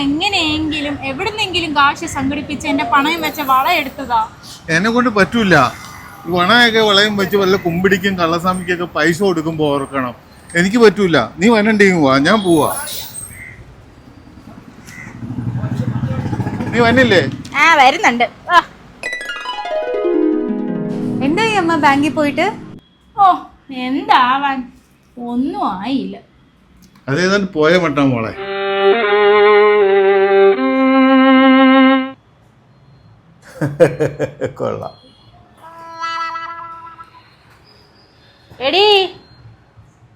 എങ്ങനെയെങ്കിലും എവിടുന്നെങ്കിലും കാശ് സംഘടിപ്പിച്ച് എന്റെ പണയം വെച്ച വള എടുത്തതാ. എന്നെ കൊണ്ട് പറ്റൂല. വണയൊക്കെ വളയം വെച്ച് വല്ല കുമ്പിടിക്കും കള്ളസ്വാമിക്കൊക്കെ പൈസ കൊടുക്കുമ്പോ ഓർക്കണം. എനിക്ക് പറ്റൂല. നീ വരണ്ടെങ്കിൽ പോവാ, ഞാൻ പോവാ. നീ വന്നില്ലേ? വരുന്നുണ്ട്. എന്തായി അമ്മ ബാങ്കിൽ പോയിട്ട്? എന്താവാൻ, ഒന്നും ആയില്ല. അതേതാണ്ട് പോയ മട്ടാ മോളെ. കൊള്ളാം. എടീ,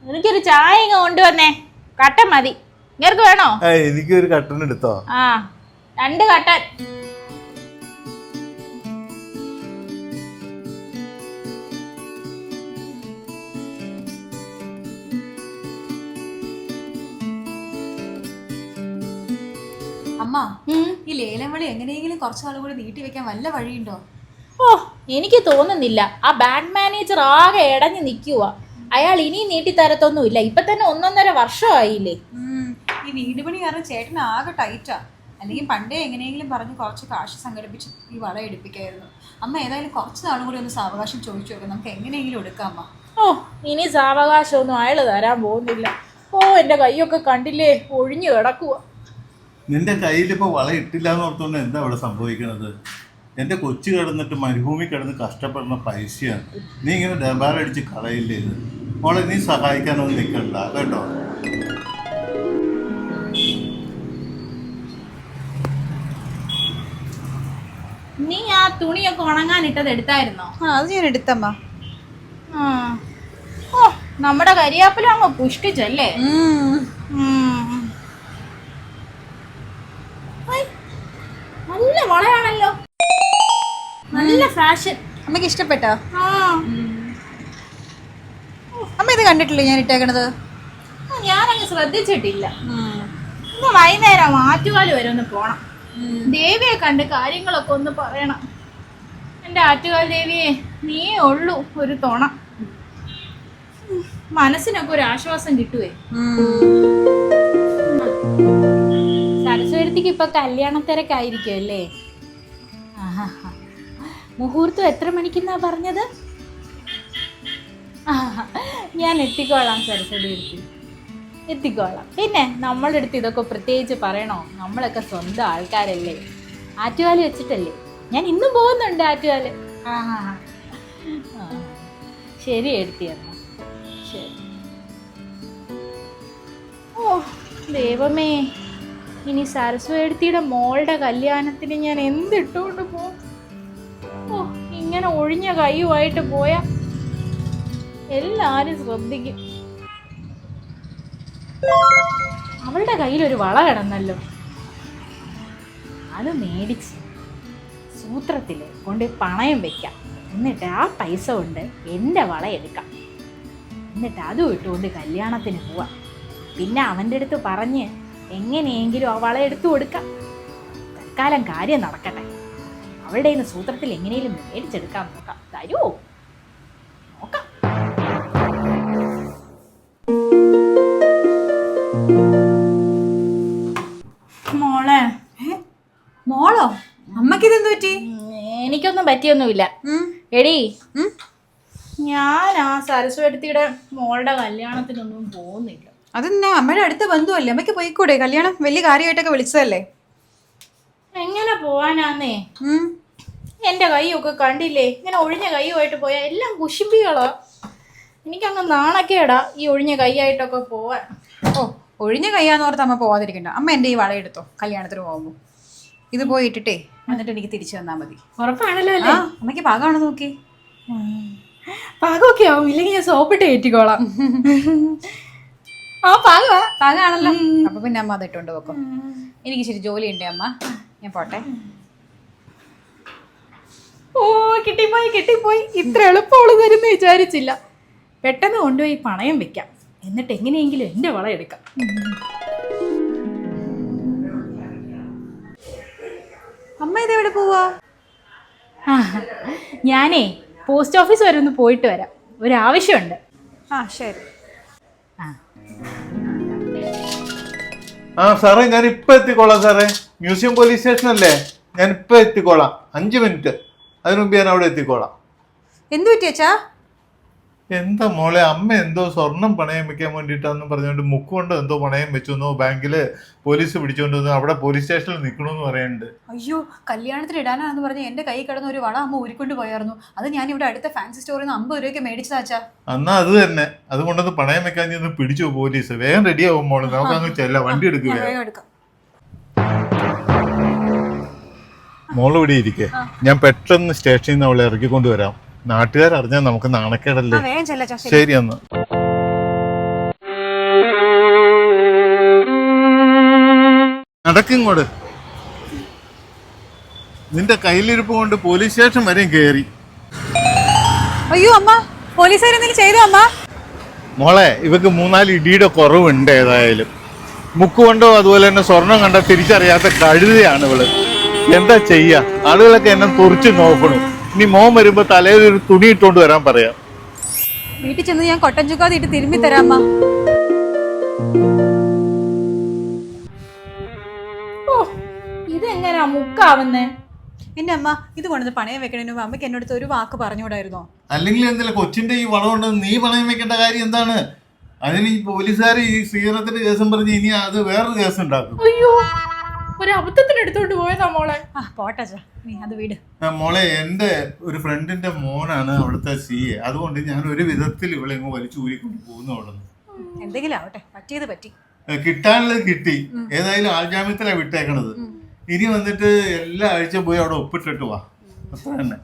എനിക്കൊരു ചായ കൊണ്ടുവന്നേ. കട്ടൻ മതി. ഇങ്ങർക്ക് വേണോ? എനിക്കൊരു കട്ടൻ എടുത്തോ? 2 കട്ടൻ. അമ്മ, ഈ ലേലം വിളി എങ്ങനെയെങ്കിലും കുറച്ചു നാളും കൂടി നീട്ടി വെക്കാൻ വല്ല വഴിയുണ്ടോ? എനിക്ക് തോന്നുന്നില്ല. ആ ബാങ്ക് മാനേജർ ആകെ ഇടഞ്ഞു നിൽക്കുക. അയാൾ ഇനിയും നീട്ടിത്തരത്തൊന്നുമില്ല. ഇപ്പൊ തന്നെ 1.5 വർഷമായില്ലേ. ഈ വീട് പണി കാരണം ചേട്ടന് ആകെ ടൈറ്റാ. അല്ലെങ്കിൽ പണ്ടേ എങ്ങനെയെങ്കിലും പറഞ്ഞ് കുറച്ച് കാശ് സംഘടിപ്പിച്ച് ഈ വള എടുപ്പിക്കായിരുന്നു. അമ്മ ഏതായാലും കുറച്ച് നാളും കൂടി ഒന്ന് സാവകാശം ചോദിച്ചു നോക്കാം. നമുക്ക് എങ്ങനെയെങ്കിലും എടുക്കാം അമ്മ. ഇനി സാവകാശമൊന്നും അയാൾ തരാൻ പോകുന്നില്ല. എന്റെ കൈയൊക്കെ കണ്ടില്ലേ, ഒഴിഞ്ഞു കിടക്കുക. നിന്റെ കയ്യിലിപ്പോ വള ഇട്ടില്ല എന്ന് ഓർത്തോണ്ട് എന്താ ഇവിടെ സംഭവിക്കണത്? എന്റെ കൊച്ചു കിടന്നിട്ട് മരുഭൂമി കിടന്ന് കഷ്ടപ്പെടുന്ന പൈസയാണ്. നീ ഇങ്ങനെ ഡബാറടിച്ച് കളയില്ലേ ഇത്? മോളെ, നീ സഹായിക്കാനൊന്നും നിൽക്കണ്ട കേട്ടോ. നീ ആ തുണിയൊക്കെ ഉണങ്ങാനിട്ടത് എടുത്തായിരുന്നോ? അത് ഞാൻ എടുത്തമ്മ. നമ്മുടെ കരിയാപ്പില അങ്ങ് പുഷ്ടിച്ചല്ലേ. നല്ല വളയാണല്ലോ, നല്ല ഫാഷൻ. അമ്മക്ക് ഇഷ്ടപ്പെട്ടോ? അമ്മ ഇത് കണ്ടിട്ടില്ലേ ഞാൻ ഇട്ടേക്കണത്? ഞാനങ്ങ് ശ്രദ്ധിച്ചിട്ടില്ല. ഇന്ന് വൈകുന്നേരം ആറ്റുകാല് വരെ ഒന്ന് പോണം. ദേവിയെ കണ്ട് കാര്യങ്ങളൊക്കെ ഒന്ന് പറയണം. എൻ്റെ ആറ്റുകാൽ ദേവിയെ, നീയേ ഉള്ളൂ ഒരു തുണ. മനസ്സിനൊക്കെ ഒരു ആശ്വാസം കിട്ടുവേ. സരസ്വതിക്ക് ഇപ്പൊ കല്യാണത്തിരക്കായിരിക്കും അല്ലേ? മുഹൂർത്തം എത്ര മണിക്കെന്നാ പറഞ്ഞത്? ഞാൻ എത്തിക്കോളാം സരസ്വതി എടുത്ത്, എത്തിക്കോളാം. പിന്നെ നമ്മളുടെ അടുത്ത് ഇതൊക്കെ പ്രത്യേകിച്ച് പറയണോ? നമ്മളൊക്കെ സ്വന്തം ആൾക്കാരല്ലേ. ആറ്റുകാല് വെച്ചിട്ടല്ലേ. ഞാൻ ഇന്നും പോകുന്നുണ്ട് ആറ്റുകാല്. ശരി എടുത്തിയമ്മ, ശരി. ദൈവമേ, ഇനി സരസ്വതിയുടെ മോളുടെ കല്യാണത്തിന് ഞാൻ എന്തിട്ടുകൊണ്ട് പോകും? ഇങ്ങനെ ഒഴിഞ്ഞ കൈയുമായിട്ട് പോയാ എല്ലാരും ശ്രദ്ധിക്കും. അവളുടെ കയ്യിലൊരു വള കിടന്നല്ലോ. അത് മേടിച്ച് സൂത്രത്തില് കൊണ്ട് പണയം വെക്കാം. എന്നിട്ട് ആ പൈസ കൊണ്ട് എൻ്റെ വള എടുക്കാം. എന്നിട്ട് അതും ഇട്ടുകൊണ്ട് കല്യാണത്തിന് പോവാം. പിന്നെ അവൻ്റെ അടുത്ത് പറഞ്ഞ് എങ്ങനെയെങ്കിലും ആ വള എടുത്തു കൊടുക്കാം. തൽക്കാലം കാര്യം നടക്കട്ടെ. അവളുടെ ഇന്ന് സൂത്രത്തിൽ എങ്ങനെയും മേടിച്ചെടുക്കാൻ നോക്കാം. തരുമോ നോക്കാം. മോളെ. മോളോ? അമ്മക്കിതെന്ത് പറ്റി? എനിക്കൊന്നും പറ്റിയൊന്നുമില്ല. എടീ, ഞാൻ ആ സരസ്വതിയുടെ മോളുടെ കല്യാണത്തിനൊന്നും പോകുന്നില്ല. അതെന്നാ? അമ്മയുടെ അടുത്ത ബന്ധുവല്ലേ, അമ്മയ്ക്ക് പോയിക്കൂടെ? കല്യാണം വലിയ കാര്യമായിട്ടൊക്കെ വിളിച്ചതല്ലേ. എങ്ങനെ പോവാനാന്നേ? എൻ്റെ കൈയൊക്കെ കണ്ടില്ലേ, ഇങ്ങനെ ഒഴിഞ്ഞ കൈയുമായിട്ട് പോയാ എല്ലാം കുശിമ്പികളാ. എനിക്കങ്ങ് നാണക്കേടാ ഈ ഒഴിഞ്ഞ കൈയായിട്ടൊക്കെ പോവാൻ. ഒഴിഞ്ഞ കൈയാന്ന് ഓർത്ത് അമ്മ പോവാതിരിക്കണ്ട. അമ്മ എൻ്റെ ഈ വളയെടുത്തോ, കല്യാണത്തിന് പോകുമ്പോൾ ഇത് പോയി ഇട്ടിട്ടേ എന്നിട്ട് എനിക്ക് തിരിച്ചു തന്നാൽ മതി. ഉറപ്പാണല്ലോ അല്ലേ? അമ്മയ്ക്ക് പാകമാണോ നോക്കി? പാകമൊക്കെ ആവും, ഇല്ലെങ്കിൽ ഞാൻ സോപ്പിട്ട് കയറ്റിക്കോളാം. പാകമാണല്ലോ. അപ്പൊ പിന്നെ അമ്മ അത് ഇട്ടുകൊണ്ട് വെക്കും. എനിക്ക് ശരി ജോലിയുണ്ട് അമ്മ, ഞാൻ പോട്ടെ. കിട്ടിപ്പോയി. ഇത്ര എളുപ്പമുള്ള തരുന്ന് വിചാരിച്ചില്ല. പെട്ടെന്ന് കൊണ്ടുപോയി പണയം വെക്കാം. എന്നിട്ട് എങ്ങനെയെങ്കിലും എൻ്റെ വള എടുക്കാം. അമ്മ ഇതെവിടെ പോവാ? ഞാനേ പോസ്റ്റ് ഓഫീസ് വരെ ഒന്ന് പോയിട്ട് വരാം, ഒരാവശ്യമുണ്ട്. ശരി. ആ സാറേ, ഞാൻ ഇപ്പൊ എത്തിക്കോളാം സാറേ. മ്യൂസിയം പോലീസ് സ്റ്റേഷൻ അല്ലേ? ഞാൻ ഇപ്പൊ എത്തിക്കോളാം. 5 മിനിറ്റ്. അതിനു മുമ്പ് ഞാൻ അവിടെ എത്തിക്കോളാം. എന്തു പറ്റിയച്ചാ? എന്താ മോളെ, അമ്മ എന്തോ സ്വർണം പണയം വെക്കാൻ വേണ്ടിയിട്ടാന്ന് പറഞ്ഞുകൊണ്ട് മുക്കുകൊണ്ട് എന്തോ പണയം വെച്ചെന്നോ ബാങ്കില് പോലീസ് പിടിച്ചോണ്ട് വന്നു, അവിടെ പോലീസ് സ്റ്റേഷനിൽ നിൽക്കണമെന്ന് പറയുന്നുണ്ട്. അയ്യോ, കല്യാണത്തിന് ഇടാനാണെന്ന് പറഞ്ഞ് എന്റെ കൈ കിടന്ന ഒരു വള അമ്മ ഉരുക്കൊണ്ട് പോയായിരുന്നു. അത് ഞാൻ ഇവിടെ അടുത്ത ഫാൻസി സ്റ്റോറിൽ നിന്ന് 50 രൂപയ്ക്ക് മേടിച്ചതാച്ചാ. എന്നാ അത് തന്നെ, അതുകൊണ്ടൊന്ന് പണയം വെക്കാൻ ചെന്ന് പിടിച്ചു പോലീസ്. വേഗം റെഡിയാവും മോള്, നമുക്ക് അങ്ങ് ചെല്ലാം. വണ്ടി എടുക്കുക. മോള് ഇവിടെ ഇരിക്കേ, ഞാൻ പെട്ടെന്ന് സ്റ്റേഷനിൽ നിന്ന് അവളെ ഇറക്കിക്കൊണ്ട് വരാം. നാട്ടുകാരറിഞ്ഞാൽ നമുക്ക് നാണക്കേടല്ലേ. ശരി അന്ന്. നടക്കിങ്ങോട്ട്. നിന്റെ കയ്യിലിരിപ്പ് കൊണ്ട് പോലീസ് സ്റ്റേഷൻ വരെയും കയറി. അയ്യോ അമ്മ, പോലീസുകാരെന്തെങ്കിലും ചെയ്തോ അമ്മ? മോളെ, ഇവക്ക് 3-4 ഇടിയുടെ കുറവുണ്ട്. ഏതായാലും മുക്കുകൊണ്ടോ അതുപോലെ തന്നെ സ്വർണം കണ്ട തിരിച്ചറിയാത്ത കഴുതയാണ് ഇവള്. എന്താ ചെയ്യാ, ആളുകളൊക്കെ എന്നെ തുറച്ചു നോക്കണു. ഇനി മോൻ വരുമ്പോ തലയിൽ ഒരു തുണി ഇട്ടോണ്ട് വരാൻ പറയാം. വീട്ടിൽ ചെന്ന് ഞാൻ കൊട്ടൻ ചുക്കാതെ ഇട്ട് തിരുമ്പി തരാം അമ്മ. ഓ, ഇതെങ്ങനാ മുക്കാവുന്നേ? എന്റെ അമ്മ, ഇത് കൊണ്ടുവന്ന് പണയം വെക്കണതിന് മുമ്പ് അമ്മയ്ക്ക് എന്നോട് ഒരു വാക്ക് പറഞ്ഞുകൂടായിരുന്നോ? അല്ലെങ്കിൽ എന്തില്ല കൊച്ചിന്റെ ഈ വളം കൊണ്ട് നീ പണയം വെക്കേണ്ട കാര്യം എന്താണ്? അതിന് ഈ പോലീസുകാർ ഈ സ്വീകരണത്തിന്റെ കേസും പറഞ്ഞ് ഇനി അത് വേറൊരു കേസ് ഉണ്ടാക്കും. അയ്യോ, ഒരു അബദ്ധത്തിന് എടുത്തോണ്ട് പോയതാ മോളെ. ആ പോട്ടാച്ചാ, നീ അത് വീട്. മോളെ, എന്റെ ഒരു ഫ്രണ്ടിന്റെ മോനാണ് അവിടുത്തെ CA. അതുകൊണ്ട് ഞാൻ ഒരു വിധത്തിൽ ഇവളെ ഇങ്ങ് വലിച്ചു ഊരിക്കൊണ്ട് പോകുന്നു അവിടെ നിന്ന്. എന്തെങ്കിലും ആവട്ടെ, പറ്റിയത് പറ്റി. കിട്ടാനുള്ളത് കിട്ടി. ഏതായാലും ആൾജാമ്യത്തിലാണ് വിട്ടേക്കണത്. ഇനി വന്നിട്ട് എല്ലാ ആഴ്ച പോയി അവിടെ ഒപ്പിട്ടിട്ട് വാ. അത്ര തന്നെ.